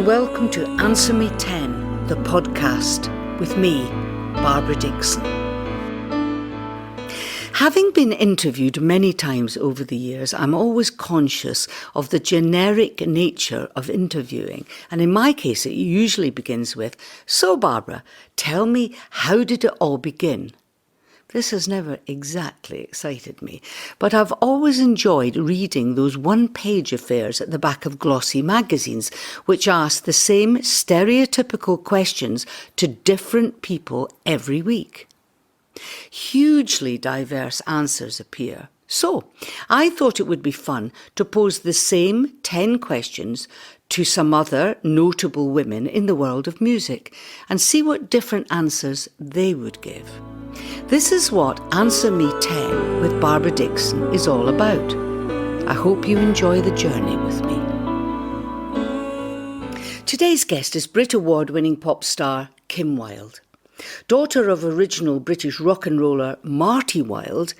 welcome to Answer Me 10, the podcast, with me, Barbara Dickson. Having been interviewed many times over the years, I'm always conscious of the generic nature of interviewing. And in my case, it usually begins with, "So Barbara, tell me, how did it all begin?" This has never exactly excited me, but I've always enjoyed reading those one-page affairs at the back of glossy magazines, which ask the same stereotypical questions to different people every week. Hugely diverse answers appear. So, I thought it would be fun to pose the same 10 questions to some other notable women in the world of music and see what different answers they would give. This is what Answer Me 10 with Barbara Dickson is all about. I hope you enjoy the journey with me. Today's guest is Brit Award-winning pop star Kim Wilde. Daughter of original British rock and roller Marty Wilde,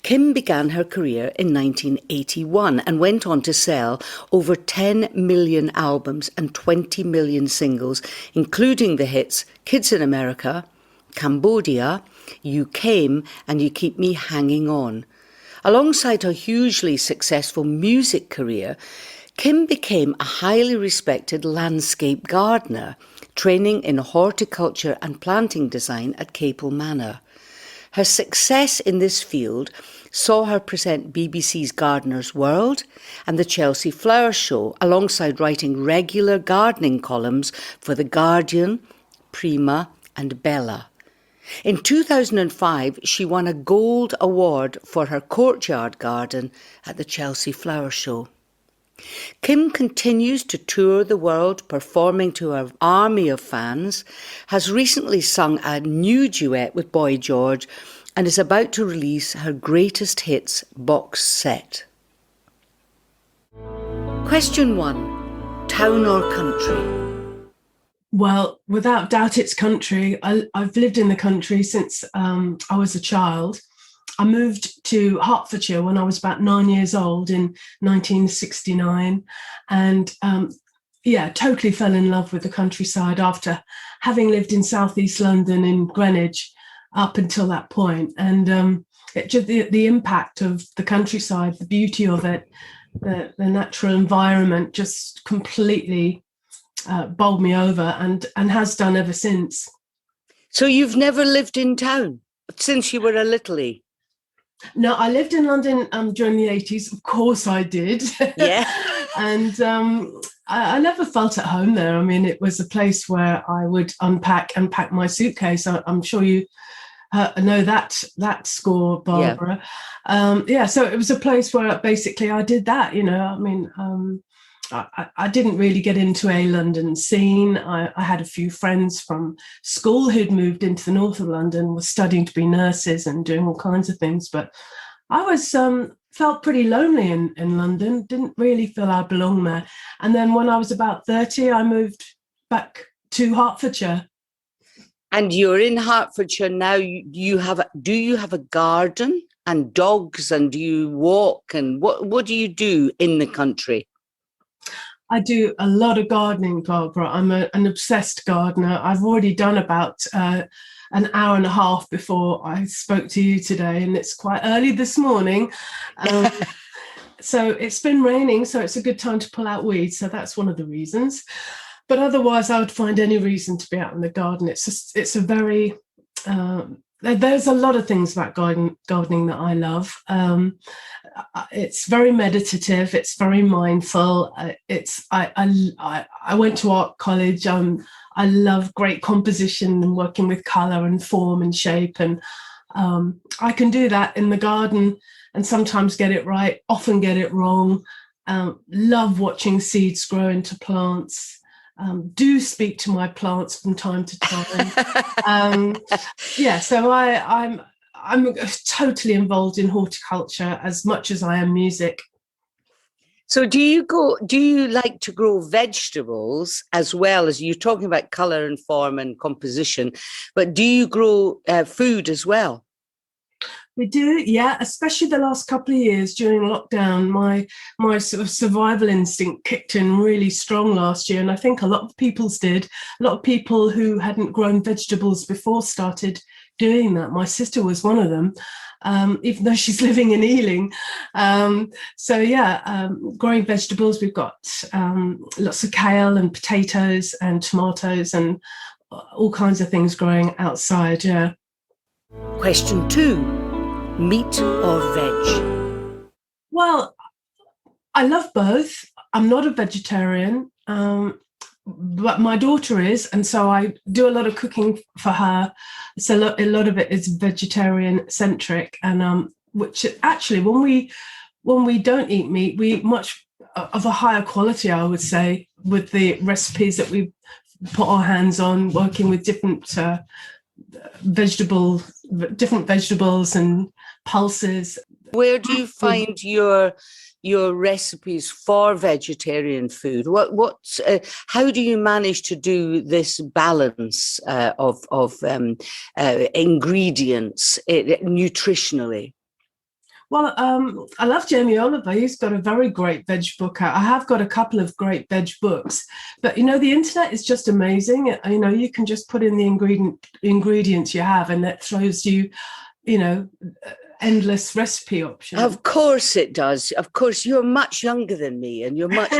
Kim began her career in 1981 and went on to sell over 10 million albums and 20 million singles, including the hits Kids in America, Cambodia, You Came and You Keep Me Hanging On. Alongside her hugely successful music career, Kim became a highly respected landscape gardener, training in horticulture and planting design at Capel Manor. Her success in this field saw her present BBC's Gardener's World and the Chelsea Flower Show, alongside writing regular gardening columns for The Guardian, Prima and Bella. In 2005, she won a gold award for her courtyard garden at the Chelsea Flower Show. Kim continues to tour the world performing to her army of fans, has recently sung a new duet with Boy George and is about to release her greatest hits box set. Question 1. Town or country? Well, without doubt, it's country. I've lived in the country since I was a child. I moved to Hertfordshire when I was about 9 years old in 1969 and totally fell in love with the countryside after having lived in southeast London in Greenwich up until that point. And the impact of the countryside, the beauty of it, the natural environment just completely bowled me over and has done ever since. So you've never lived in town since you were a littlie? No, I lived in London during the 80s. Of course I did. Yeah. And I never felt at home there. I mean, it was a place where I would unpack and pack my suitcase. I'm sure you know that score, Barbara. Yeah. So it was a place where basically I did that, you know. I mean, I didn't really get into a London scene. I had a few friends from school who'd moved into the north of London, were studying to be nurses and doing all kinds of things. But I was felt pretty lonely in London, didn't really feel I belonged there. And then when I was about 30, I moved back to Hertfordshire. And you're in Hertfordshire now. Do you have a garden and dogs, and do you walk, and what do you do in the country? I do a lot of gardening, Barbara. I'm an obsessed gardener. I've already done about an hour and a half before I spoke to you today, and it's quite early this morning. So it's been raining, so it's a good time to pull out weeds. So that's one of the reasons. But otherwise, I would find any reason to be out in the garden. It's a very... there's a lot of things about gardening that I love. It's very meditative. It's very mindful. I went to art college. I love great composition and working with colour and form and shape. And I can do that in the garden and sometimes get it right, often get it wrong. Love watching seeds grow into plants. Do speak to my plants from time to time. So I'm totally involved in horticulture as much as I am music. So do you like to grow vegetables as well as you're talking about colour and form and composition, but do you grow food as well? We do, yeah, especially the last couple of years during lockdown. My sort of survival instinct kicked in really strong last year, and I think a lot of people's did. A lot of people who hadn't grown vegetables before started doing that. My sister was one of them, even though she's living in Ealing. Growing vegetables. We've got lots of kale and potatoes and tomatoes and all kinds of things growing outside, yeah. Question 2. Meat or veg? Well, I love both. I'm not a vegetarian, but my daughter is, and so I do a lot of cooking for her. So a lot of it is vegetarian centric, and which actually, when we don't eat meat, we much of a higher quality, I would say, with the recipes that we put our hands on, working with different vegetables and pulses. Where do you find your recipes for vegetarian food? How do you manage to do this balance of ingredients nutritionally? Well, I love Jamie Oliver. He's got a very great veg book out. I have got a couple of great veg books, but the internet is just amazing. You can just put in the ingredients you have, and that throws you, endless recipe options. Of course it does. Of course, you're much younger than me, and you're much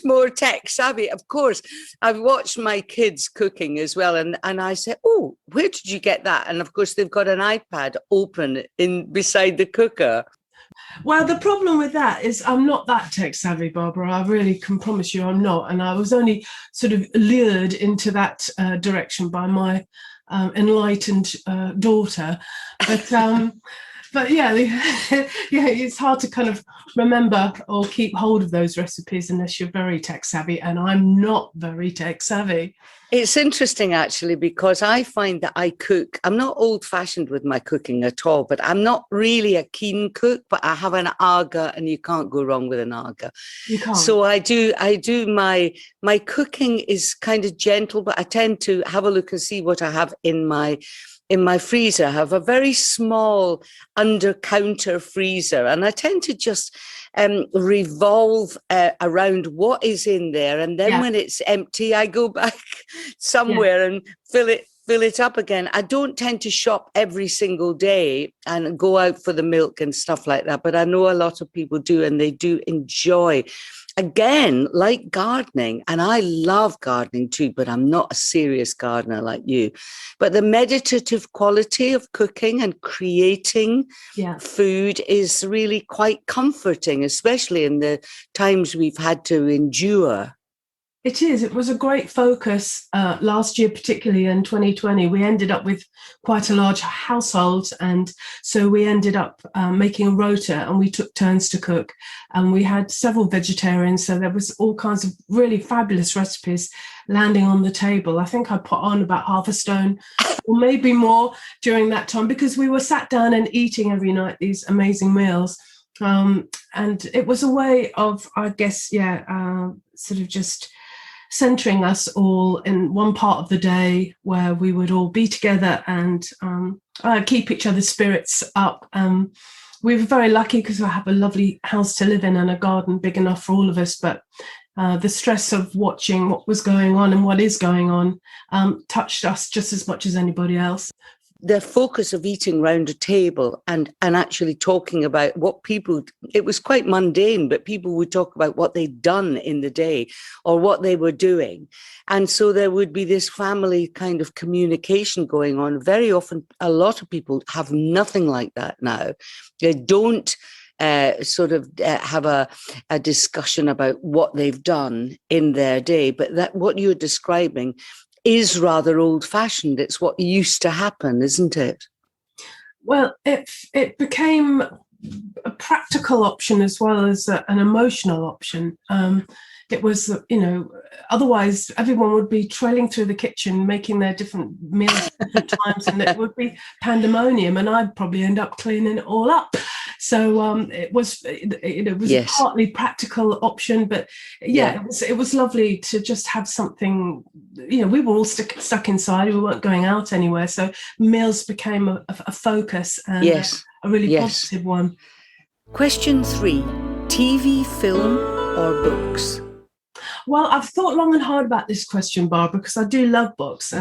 more tech savvy. Of course, I've watched my kids cooking as well, and I say, "Oh, where did you get that?" And of course, they've got an iPad open beside the cooker. Well, the problem with that is I'm not that tech savvy, Barbara. I really can promise you I'm not, and I was only sort of lured into that direction by my enlightened daughter, but yeah, it's hard to kind of remember or keep hold of those recipes unless you're very tech savvy, and I'm not very tech savvy. It's interesting, actually, because I find that I cook. I'm not old-fashioned with my cooking at all, but I'm not really a keen cook, but I have an aga, and you can't go wrong with an aga. You can't. So I do my cooking is kind of gentle, but I tend to have a look and see what I have in my freezer. I have a very small under-counter freezer, and I tend to just revolve around what is in there, and then when it's empty, I go back somewhere and fill it up again. I don't tend to shop every single day and go out for the milk and stuff like that, but I know a lot of people do, and they do enjoy. Again, like gardening, and I love gardening too, but I'm not a serious gardener like you. But the meditative quality of cooking and creating food is really quite comforting, especially in the times we've had to endure. It is. It was a great focus last year, particularly in 2020. We ended up with quite a large household, and so we ended up making a rota, and we took turns to cook. And we had several vegetarians, so there was all kinds of really fabulous recipes landing on the table. I think I put on about half a stone or maybe more during that time, because we were sat down and eating every night these amazing meals. And it was a way of, I guess, sort of just centering us all in one part of the day where we would all be together and keep each other's spirits up. We were very lucky because I have a lovely house to live in and a garden big enough for all of us, but the stress of watching what was going on and what is going on touched us just as much as anybody else. The focus of eating round a table and actually talking about what people, it was quite mundane, but people would talk about what they'd done in the day or what they were doing. And so there would be this family kind of communication going on. Very often, a lot of people have nothing like that now. They don't have a discussion about what they've done in their day, but that what you're describing is rather old-fashioned. It's what used to happen, isn't it? Well, it became a practical option as well as an emotional option. It was, otherwise everyone would be trailing through the kitchen, making their different meals at different times, and it would be pandemonium, and I'd probably end up cleaning it all up. So it was a Yes. partly practical option, but Yeah. it was lovely to just have something. We were all stuck inside. We weren't going out anywhere, so meals became a focus, and Yes. a really Yes. positive one. Question 3. TV, film, or books? Well, I've thought long and hard about this question, Barbara, because I do love books,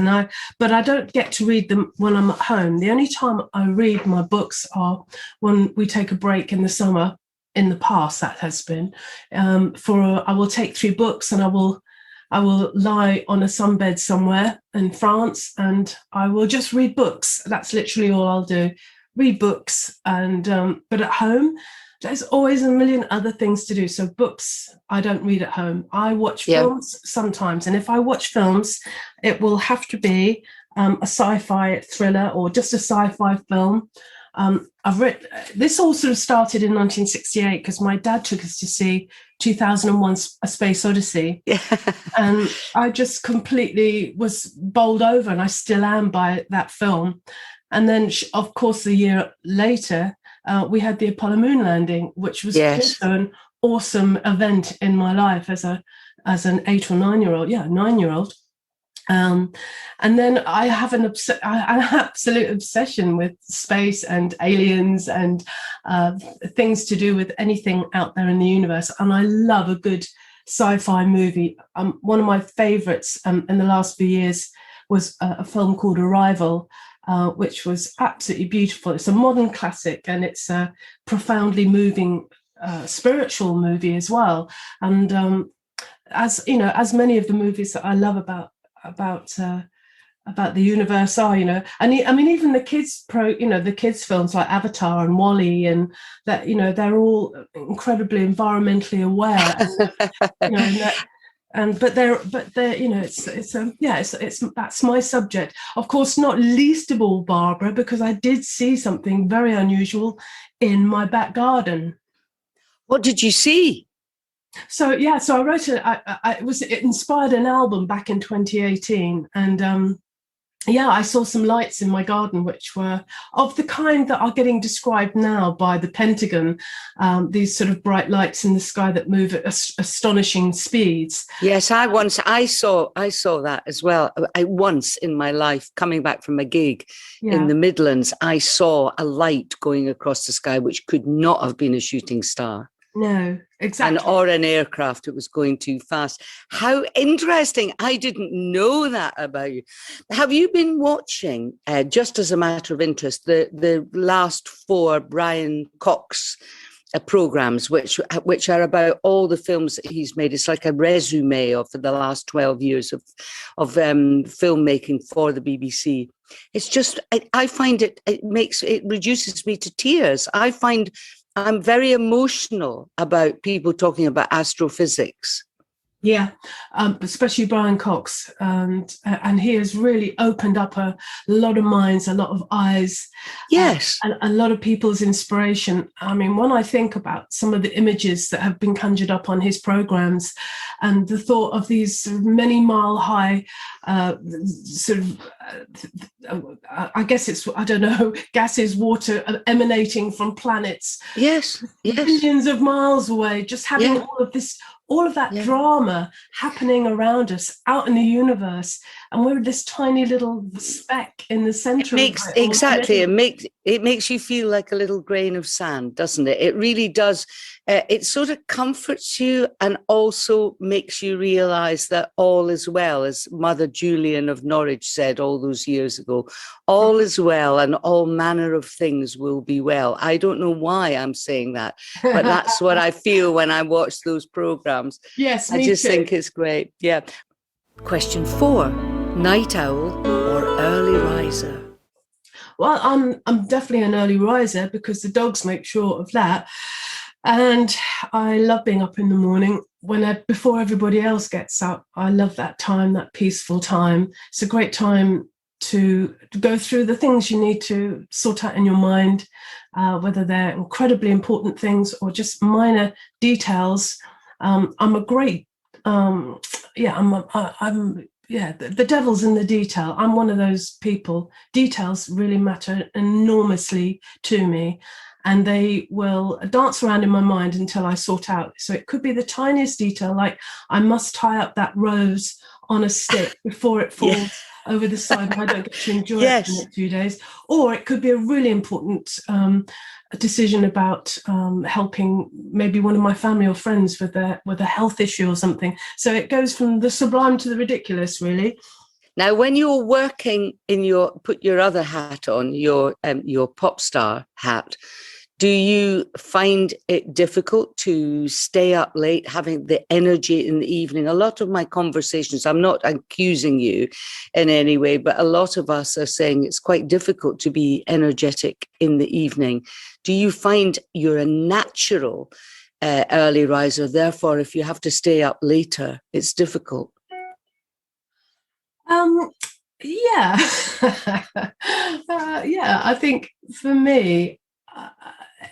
but I don't get to read them when I'm at home. The only time I read my books are when we take a break in the summer. In the past, that has been I will take 3 books, and I will lie on a sunbed somewhere in France, and I will just read books. That's literally all I'll do. Read books, and but at home, there's always a million other things to do. So books, I don't read at home. I watch films sometimes, and if I watch films, it will have to be a sci-fi thriller or just a sci-fi film. I've read this all sort of started in 1968 because my dad took us to see 2001: A Space Odyssey, and I just completely was bowled over, and I still am by that film. And then, of course, a year later, we had the Apollo moon landing, which was also an awesome event in my life as an 8 or 9-year-old. 9-year-old. And then I have an absolute obsession with space and aliens and things to do with anything out there in the universe. And I love a good sci-fi movie. One of my favorites in the last few years was a film called Arrival, which was absolutely beautiful. It's a modern classic, and it's a profoundly moving spiritual movie as well. And as you know, as many of the movies that I love about the universe are, and I mean, even the kids films like Avatar and WALL-E, and that, they're all incredibly environmentally aware, but they're it's that's my subject, of course, not least of all, Barbara, because I did see something very unusual in my back garden. What did you see? So I wrote it inspired an album back in 2018, and I saw some lights in my garden, which were of the kind that are getting described now by the Pentagon, these sort of bright lights in the sky that move at astonishing speeds. Yes, I saw that as well. Once in my life, coming back from a gig in the Midlands, I saw a light going across the sky, which could not have been a shooting star. No, exactly. Or an aircraft. It was going too fast. How interesting. I didn't know that about you. Have you been watching, just as a matter of interest, the last 4 Brian Cox programs, which are about all the films that he's made? It's like a resume of the last 12 years of filmmaking for the BBC. It's just, I find it reduces me to tears. I'm very emotional about people talking about astrophysics. Yeah, especially Brian Cox, and he has really opened up a lot of minds, a lot of eyes. Yes, and a lot of people's inspiration. I mean, when I think about some of the images that have been conjured up on his programs, and the thought of these sort of many mile high, I guess it's, I don't know, gases, water emanating from planets. Yes. Billions of miles away, just having all of that drama happening around us out in the universe, and we're this tiny little speck in the center. It makes you feel like a little grain of sand, doesn't it? It really does. It sort of comforts you and also makes you realize that all is well, as Mother Julian of Norwich said all those years ago. All is well, and all manner of things will be well. I don't know why I'm saying that, but that's what I feel when I watch those programs. Yes, I just think it's great. Yeah. Question 4: night owl or early riser? Well, I'm definitely an early riser because the dogs make sure of that. And I love being up in the morning before everybody else gets up. I love that time, that peaceful time. It's a great time to go through the things you need to sort out in your mind, whether they're incredibly important things or just minor details. I'm a great, the devil's in the detail. I'm one of those people. Details really matter enormously to me. and they will dance around in my mind until I sort out. So it could be the tiniest detail, like I must tie up that rose on a stick before it falls over the side and I don't get to enjoy it for the next few days. Or it could be a really important decision about helping maybe one of my family or friends with a health issue or something. So it goes from the sublime to the ridiculous, really. Now, when you're working in put your other hat on, your pop star hat, do you find it difficult to stay up late, having the energy in the evening? A lot of my conversations, I'm not accusing you in any way, but a lot of us are saying it's quite difficult to be energetic in the evening. Do you find you're a natural early riser? Therefore, if you have to stay up later, it's difficult. Yeah. I think for me,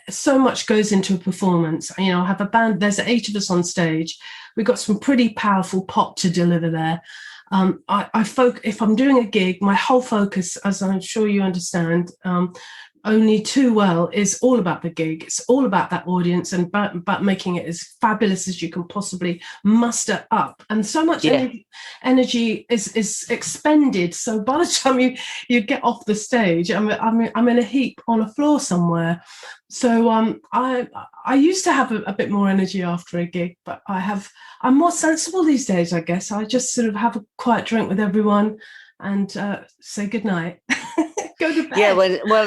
so much goes into a performance. I have a band, there's 8 of us on stage. We've got some pretty powerful pop to deliver there. If I'm doing a gig, my whole focus, as I'm sure you understand, only too well, is all about the gig. It's all about that audience and about making it as fabulous as you can possibly muster up. And so much energy is expended. So by the time you get off the stage, I'm in a heap on a floor somewhere. So I used to have a bit more energy after a gig, but I'm more sensible these days, I guess. I just sort of have a quiet drink with everyone and say goodnight. Go to bed. Yeah,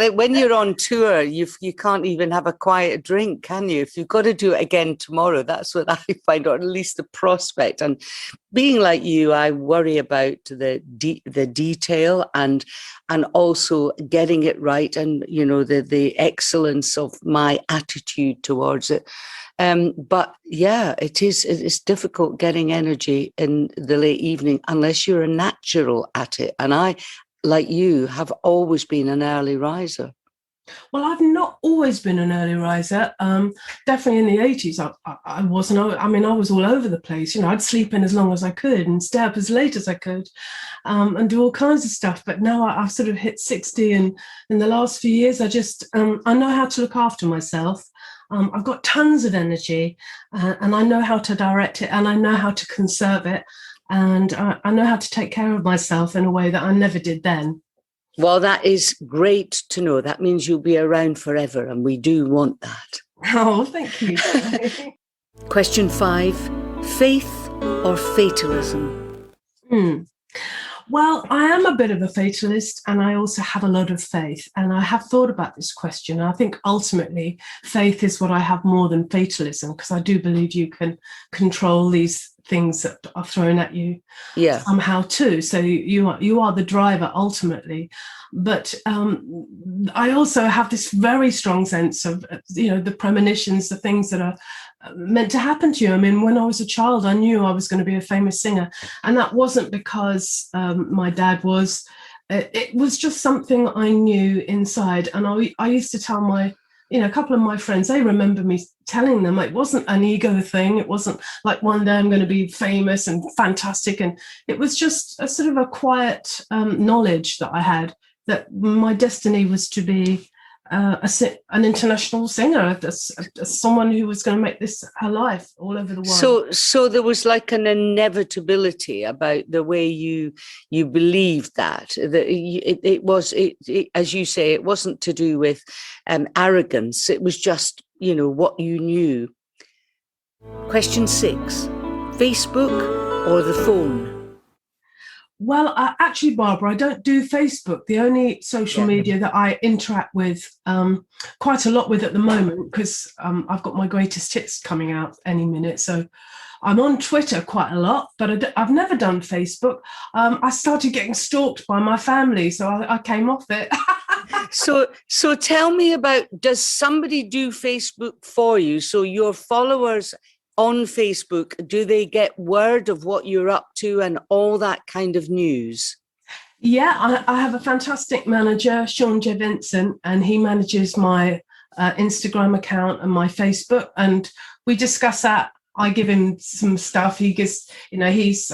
when you're on tour, you can't even have a quiet drink, can you? If you've got to do it again tomorrow, that's what I find, or at least the prospect. And being like you, I worry about the detail and also getting it right, and the excellence of my attitude towards it. But yeah, it's difficult getting energy in the late evening unless you're a natural at it. And I, like you, have always been an early riser. Well, I've not always been an early riser. Definitely in the 80s, I wasn't. I was all over the place. I'd sleep in as long as I could and stay up as late as I could, and do all kinds of stuff. But now I've sort of hit 60, and in the last few years, I just I know how to look after myself. I've got tons of energy, and I know how to direct it, and I know how to conserve it. And I know how to take care of myself in a way that I never did then. Well, that is great to know. That means you'll be around forever, and we do want that. Oh, thank you. Question 5, faith or fatalism? Well, I am a bit of a fatalist, and I also have a lot of faith. And I have thought about this question. I think ultimately faith is what I have more than fatalism, because I do believe you can control these things that are thrown at you somehow too. So you are the driver ultimately. But I also have this very strong sense of, the premonitions, the things that are meant to happen to you. I mean, when I was a child, I knew I was going to be a famous singer. And that wasn't because my dad was. It was just something I knew inside. And I used to tell a couple of my friends, they remember me telling them it wasn't an ego thing. It wasn't like one day I'm going to be famous and fantastic. And it was just a sort of a quiet knowledge that I had that my destiny was to be an international singer, someone who was going to make this her life all over the world. So there was like an inevitability about the way you believed that it was, as you say, it wasn't to do with arrogance. It was just, what you knew. Question 6, Facebook or the phone? Well, actually, Barbara, I don't do Facebook. The only social media that I interact with quite a lot with at the moment, because I've got my greatest hits coming out any minute. So I'm on Twitter quite a lot, but I've never done Facebook. I started getting stalked by my family, so I came off it. So tell me about, does somebody do Facebook for you? So your followers on Facebook, do they get word of what you're up to and all that kind of news? Yeah, I have a fantastic manager, Sean J. Vincent, and he manages my Instagram account and my Facebook, and we discuss that. I give him some stuff. He gives, he's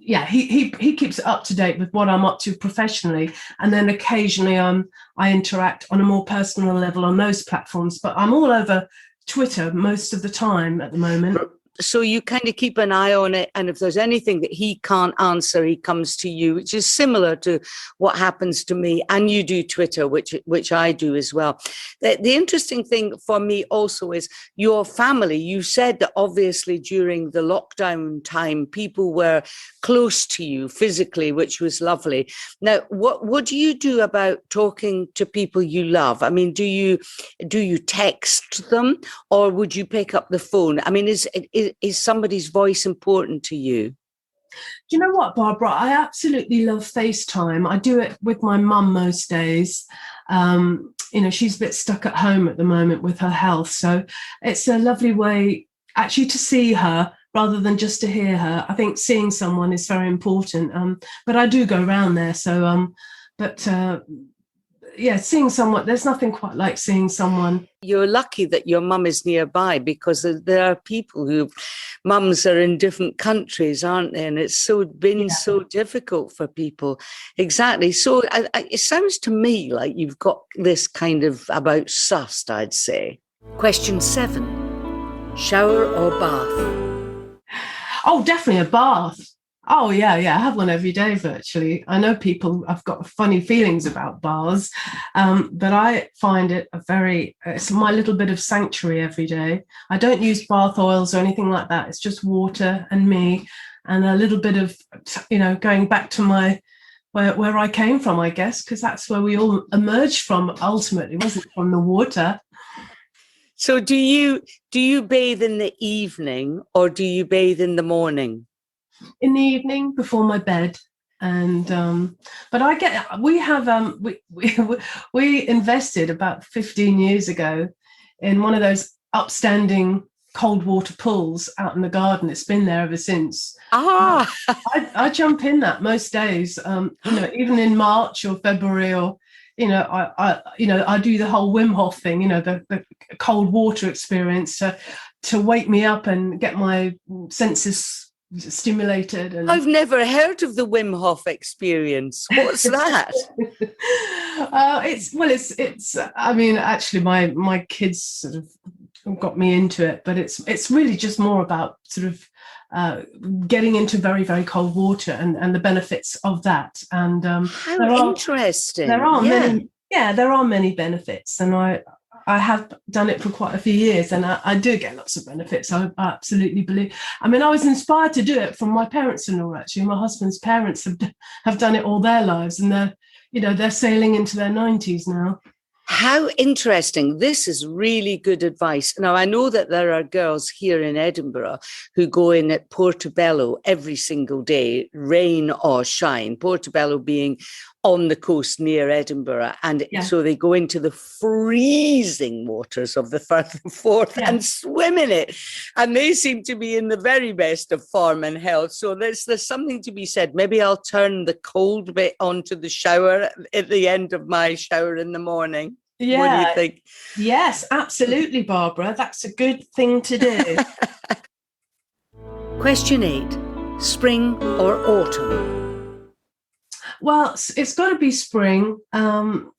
yeah, he keeps up to date with what I'm up to professionally, and then occasionally I interact on a more personal level on those platforms. But I'm all over Twitter most of the time at the moment. So you kind of keep an eye on it, and if there's anything that he can't answer, he comes to you, which is similar to what happens to me. And you do Twitter, which I do as well. The interesting thing for me also is your family. You said that obviously during the lockdown time, people were close to you physically, which was lovely. Now, what do you do about talking to people you love? I mean, do you text them, or would you pick up the phone? I mean, is somebody's voice important to you? Do you know what, Barbara? I absolutely love FaceTime. I do it with my mum most days. She's a bit stuck at home at the moment with her health. So it's a lovely way actually to see her rather than just to hear her. I think seeing someone is very important. But I do go around there. So, seeing someone, there's nothing quite like seeing someone. You're lucky that your mum is nearby, because there are people who mums are in different countries, aren't they? And it's so difficult for people. Exactly. So it sounds to me like you've got this kind of about sussed, I'd say. Question 7, shower or bath? Oh, definitely a bath. Oh, yeah. I have one every day virtually. I know people have got funny feelings about baths, but I find it it's my little bit of sanctuary every day. I don't use bath oils or anything like that. It's just water and me, and a little bit of, going back to where I came from, I guess, because that's where we all emerged from ultimately, wasn't it, from the water. So do you bathe in the evening, or do you bathe in the morning? In the evening before my bed. And but we invested about 15 years ago in one of those upstanding cold water pools out in the garden. It's been there ever since. I jump in that most days, even in March or February, or I do the whole Wim Hof thing, the cold water experience to wake me up and get my senses stimulated. And I've never heard of the Wim Hof experience. What's that? It's I mean, actually my kids sort of got me into it, but it's really just more about sort of getting into very, very cold water and the benefits of that. And how interesting. There are many benefits, and I have done it for quite a few years, and I do get lots of benefits. I absolutely believe. I mean, I was inspired to do it from my parents-in-law. Actually, my husband's parents have done it all their lives, and they're sailing into their 90s now. How interesting. This is really good advice. Now, I know that there are girls here in Edinburgh who go in at Portobello every single day, rain or shine, Portobello being on the coast near Edinburgh. And so they go into the freezing waters of the Firth and Forth and swim in it. And they seem to be in the very best of form and health. So there's something to be said. Maybe I'll turn the cold bit onto the shower at the end of my shower in the morning. Yeah. What do you think? Yes, absolutely, Barbara. That's a good thing to do. Question 8, spring or autumn? Well, it's got to be spring. Autumn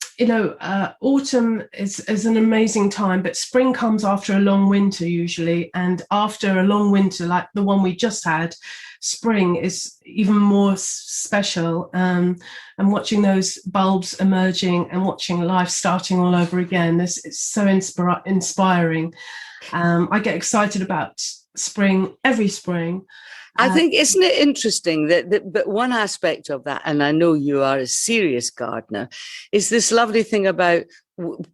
is an amazing time, but spring comes after a long winter usually. And after a long winter, like the one we just had, spring is even more special. And watching those bulbs emerging and watching life starting all over again, it's so inspiring. I get excited about spring every spring. I think, isn't it interesting that one aspect of that, and I know you are a serious gardener, is this lovely thing about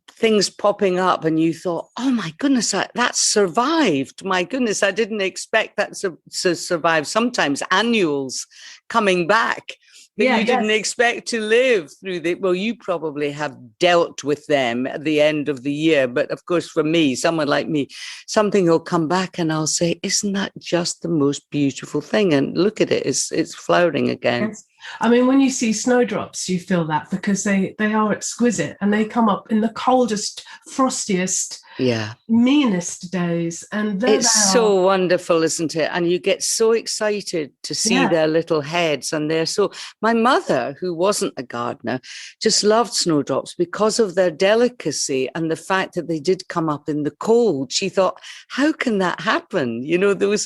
things popping up and you thought, oh my goodness, that survived. My goodness, I didn't expect that to survive. Sometimes annuals coming back that you didn't expect to live through you probably have dealt with them at the end of the year. But of course, for me, someone like me, something will come back and I'll say, isn't that just the most beautiful thing? And look at it, it's flowering again. I mean, when you see snowdrops, you feel that because they are exquisite and they come up in the coldest, frostiest, Yeah. meanest days. And there It's they are. so wonderful, isn't it? And you get so excited to see Yeah. their little heads. And they're so, my mother, who wasn't a gardener, just loved snowdrops because of their delicacy and the fact that they did come up in the cold. She thought, how can that happen? You know, there was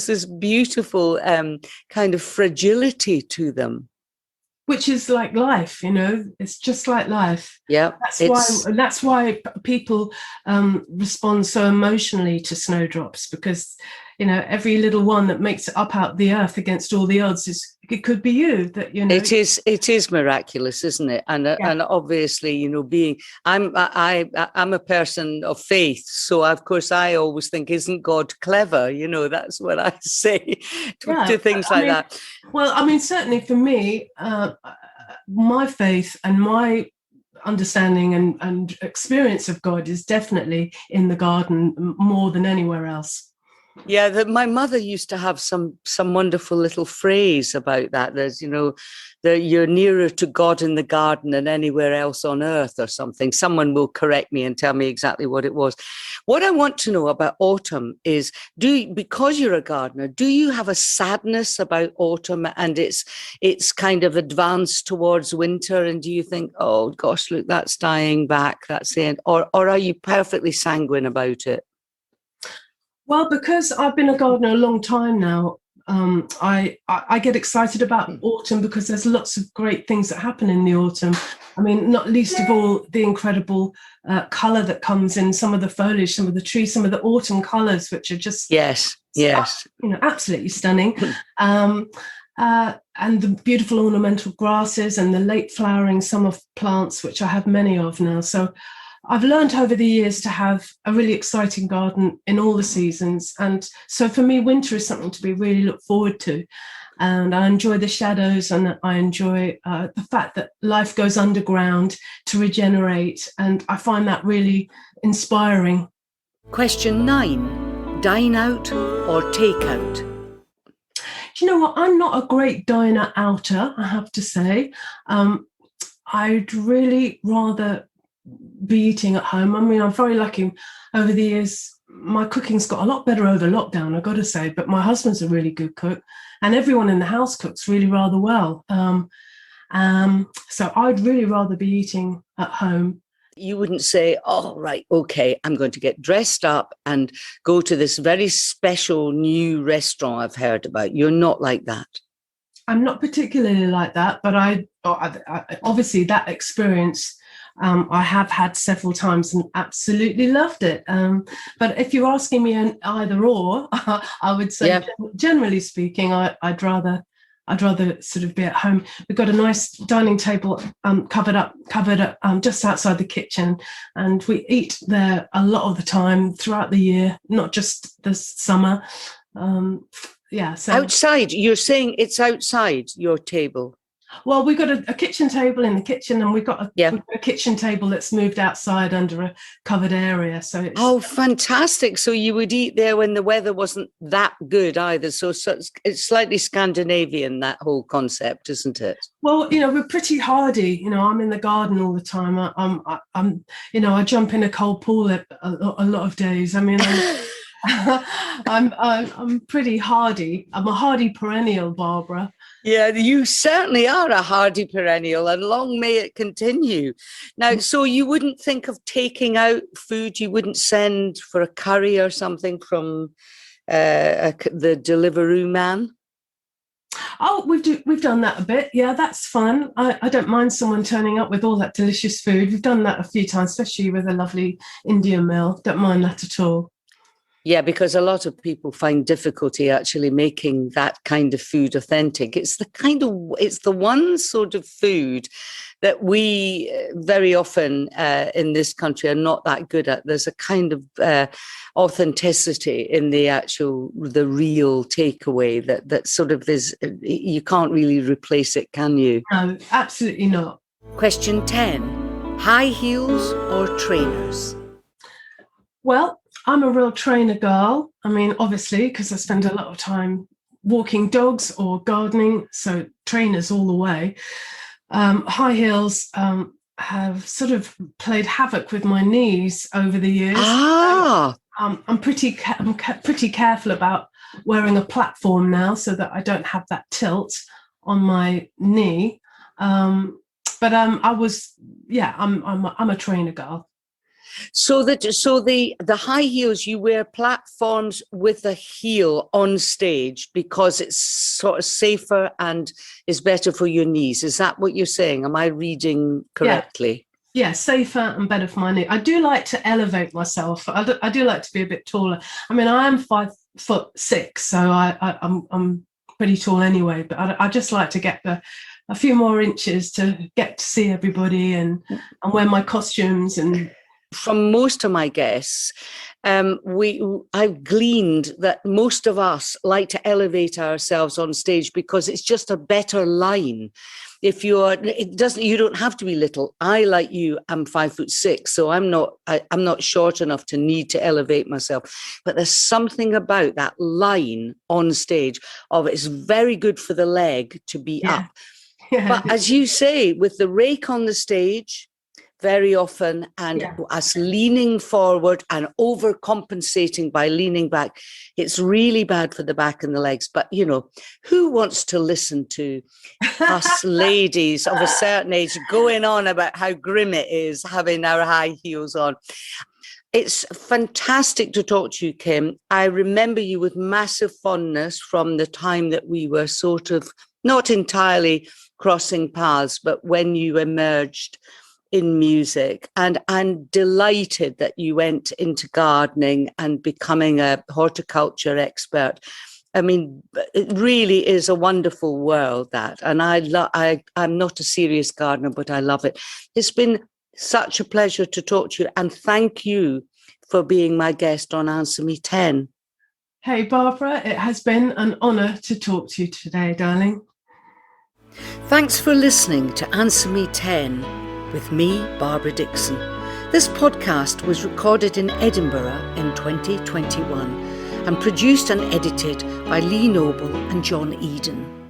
this beautiful kind of fragility to them. Which is like life, you know, it's just like life. Yeah. That's why people respond so emotionally to snowdrops, because, you know, every little one that makes it up out the earth against all the odds it could be you, that, you know. It is miraculous, isn't it? And and obviously, you know, I'm a person of faith, so of course I always think, isn't God clever? You know, that's what I say to things like that. Well, I mean, certainly for me, my faith and my understanding and experience of God is definitely in the garden more than anywhere else. Yeah, my mother used to have some wonderful little phrase about that. There's, you know, you're nearer to God in the garden than anywhere else on earth or something. Someone will correct me and tell me exactly what it was. What I want to know about autumn is, because you're a gardener, do you have a sadness about autumn and it's kind of advanced towards winter? And do you think, oh gosh, look, that's dying back, that's the end? Or are you perfectly sanguine about it? Well, because I've been a gardener a long time now, I get excited about autumn because there's lots of great things that happen in the autumn. I mean, not least of all, the incredible colour that comes in some of the foliage, some of the trees, some of the autumn colours, which are just yes, you know, absolutely stunning. And the beautiful ornamental grasses and the late flowering summer plants, which I have many of now. So I've learned over the years to have a really exciting garden in all the seasons. And so for me, winter is something to be really look forward to. And I enjoy the shadows, and I enjoy the fact that life goes underground to regenerate. And I find that really inspiring. Question 9, dine out or take out? Do you know what? I'm not a great diner outer, I have to say. I'd really rather be eating at home. I mean, I'm very lucky over the years. My cooking's got a lot better over lockdown, I've got to say, but my husband's a really good cook and everyone in the house cooks really rather well. So I'd really rather be eating at home. You wouldn't say, oh, right, okay, I'm going to get dressed up and go to this very special new restaurant I've heard about. You're not like that. I'm not particularly like that, but I obviously that experience I have had several times and absolutely loved it. But if you're asking me an either or, I would say, generally speaking, I'd rather sort of be at home. We've got a nice dining table covered up just outside the kitchen, and we eat there a lot of the time throughout the year, not just the summer. So outside, you're saying it's outside your table? Well, we've got a kitchen table in the kitchen, and we've got a kitchen table that's moved outside under a covered area. So it's fantastic! So you would eat there when the weather wasn't that good either. So it's slightly Scandinavian, that whole concept, isn't it? Well, you know, we're pretty hardy. You know, I'm in the garden all the time. I'm you know, I jump in a cold pool a lot of days. I mean, I'm pretty hardy. I'm a hardy perennial, Barbara. Yeah, you certainly are a hardy perennial, and long may it continue. Now, so you wouldn't think of taking out food? You wouldn't send for a curry or something from the Deliveroo man? Oh, we've done that a bit. Yeah, that's fun. I don't mind someone turning up with all that delicious food. We've done that a few times, especially with a lovely Indian meal. Don't mind that at all. Yeah, because a lot of people find difficulty actually making that kind of food authentic. It's the one sort of food that we very often in this country are not that good at. There's a kind of authenticity in the real takeaway that sort of is, you can't really replace it, can you? No, absolutely not. Question 10, high heels or trainers? Well, I'm a real trainer girl. I mean, obviously, because I spend a lot of time walking dogs or gardening, so trainers all the way. High heels have sort of played havoc with my knees over the years. Ah. I'm pretty careful about wearing a platform now so that I don't have that tilt on my knee. I'm a trainer girl. So the high heels, you wear platforms with a heel on stage because it's sort of safer and is better for your knees. Is that what you're saying? Am I reading correctly? Yeah, safer and better for my knee. I do like to elevate myself. I do like to be a bit taller. I mean, I am 5'6", so I'm pretty tall anyway. But I just like to get a few more inches to get to see everybody and wear my costumes. And from most of my guests, I've gleaned that most of us like to elevate ourselves on stage because it's just a better line. You don't have to be little. I, like you, I'm 5'6", so I'm not short enough to need to elevate myself. But there's something about that line on stage of it's very good for the leg to be up. Yeah. But as you say, with the rake on the stage, very often, and us leaning forward and overcompensating by leaning back, it's really bad for the back and the legs. But, who wants to listen to us ladies of a certain age going on about how grim it is having our high heels on? It's fantastic to talk to you, Kim. I remember you with massive fondness from the time that we were sort of not entirely crossing paths, but when you emerged in music, and I'm delighted that you went into gardening and becoming a horticulture expert. I mean, it really is a wonderful world, that, and I'm not a serious gardener, but I love it. It's been such a pleasure to talk to you, and thank you for being my guest on Answer Me 10. Hey, Barbara, it has been an honour to talk to you today, darling. Thanks for listening to Answer Me 10 with me, Barbara Dickson. This podcast was recorded in Edinburgh in 2021 and produced and edited by Lee Noble and John Eden.